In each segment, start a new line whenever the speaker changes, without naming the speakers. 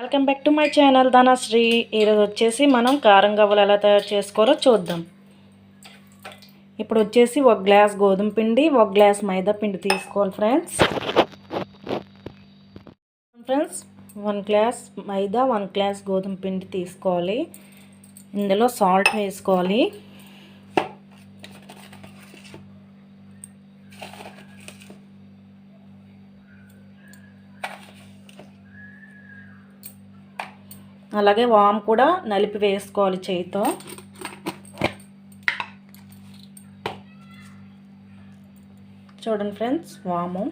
Welcome back to my channel Dhanashree. ఈరోజు వచ్చేసి మనం కారం గవ్వలు ఎలా తయారు చేసుకోవాలో చూద్దాం. ఇప్పుడు వచ్చేసి 1 గ్లాస్ గోధుమ పిండి, 1 గ్లాస్ మైదా పిండి తీసుకోవాలి ఫ్రెండ్స్. 1 గ్లాస్ మైదా, 1 గ్లాస్ గోధుమ పిండి తీసుకోవాలి. ఇందులో సాల్ట్ వేసుకోవాలి. అలాగే వామ్ కూడా నలిపి వేసుకోవాలి చేయితో. చూడండి ఫ్రెండ్స్, వాము.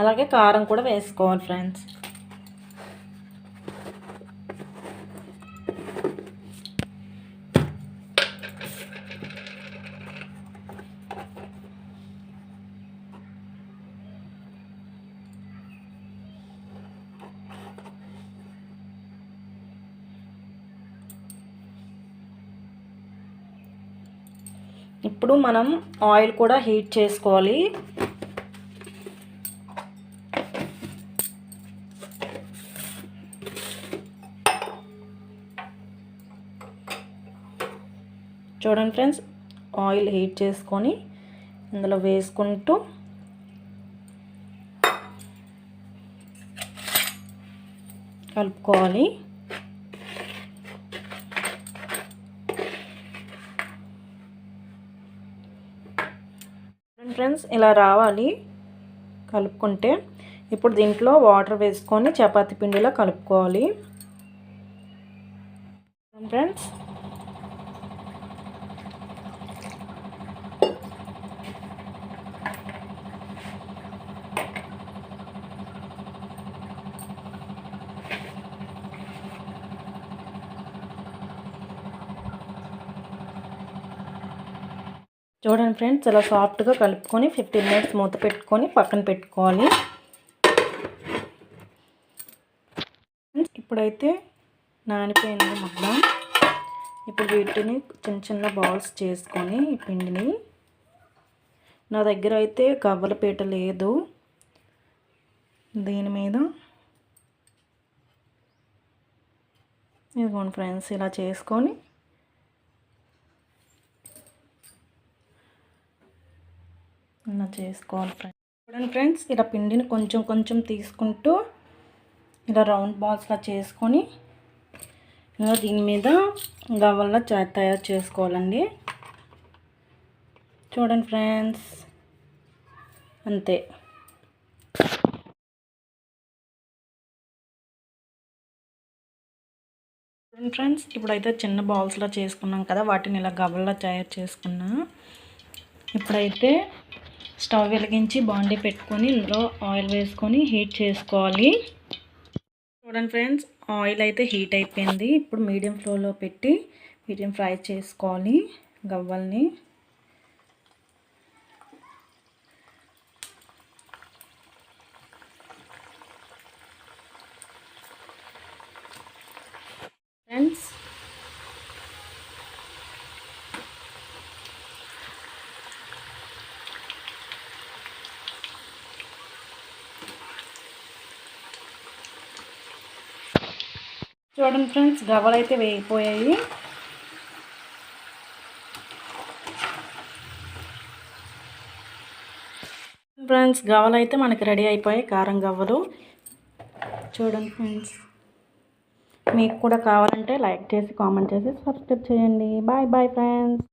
అలాగే కారం కూడా వేసుకోవాలి ఫ్రెండ్స్. ఇప్పుడు మనం ఆయిల్ కూడా హీట్ చేసుకోవాలి. చూడండి ఫ్రెండ్స్, ఆయిల్ హీట్ చేసుకొని ఇందులో వేసుకుంటూ కలుపుకోవాలి. ఫ్రెండ్స్, ఇలా రావాలి కలుపుకుంటే. ఇప్పుడు దీంట్లో వాటర్ వేసుకొని చపాతీ పిండిలా కలుపుకోవాలి ఫ్రెండ్స్. చూడండి ఫ్రెండ్స్, ఇలా సాఫ్ట్గా కలుపుకొని 15 మినిట్స్ మూత పెట్టుకొని పక్కన పెట్టుకోవాలి. ఇప్పుడైతే నానిపోయింది ముద్ద. ఇప్పుడు వీటిని చిన్న చిన్న బాల్స్ చేసుకొని ఈ పిండిని, నా దగ్గర అయితే గవ్వల పీట లేదు, దీని మీద ఇదిగోండి ఫ్రెండ్స్, ఇలా చేసుకొని ఇలా చేసుకోవాలి ఫ్రెండ్స్. చూడండి ఫ్రెండ్స్, ఇలా పిండిని కొంచెం కొంచెం తీసుకుంటూ ఇలా రౌండ్ బాల్స్లా చేసుకొని ఇలా దీని మీద గవ్వల్లా తయారు చేసుకోవాలండి. చూడండి ఫ్రెండ్స్, అంతే. చూడండి ఫ్రెండ్స్, ఇప్పుడైతే చిన్న బాల్స్లా చేసుకున్నాం కదా, వాటిని ఇలా గవ్వల్లా తయారు చేసుకున్నా. ఇప్పుడైతే స్టవ్ వెలిగించి బాండీ పెట్టుకొని ఇందులో ఆయిల్ వేసుకొని హీట్ చేసుకోవాలి. చూడండి ఫ్రెండ్స్, ఆయిల్ అయితే హీట్ అయిపోయింది. ఇప్పుడు మీడియం ఫ్లేమ్లో పెట్టి వీటిని ఫ్రై చేసుకోవాలి గవ్వల్ని. ఫ్రెండ్స్, చూడండి ఫ్రెండ్స్, గవ్వలు అయితే వేగిపోయాయి. ఫ్రెండ్స్, గవ్వలు అయితే మనకి రెడీ అయిపోయాయి, కారం గవ్వలు. చూడండి ఫ్రెండ్స్, మీకు కూడా కావాలంటే లైక్ చేసి కామెంట్ చేసి సబ్స్క్రైబ్ చేయండి. Bye bye friends.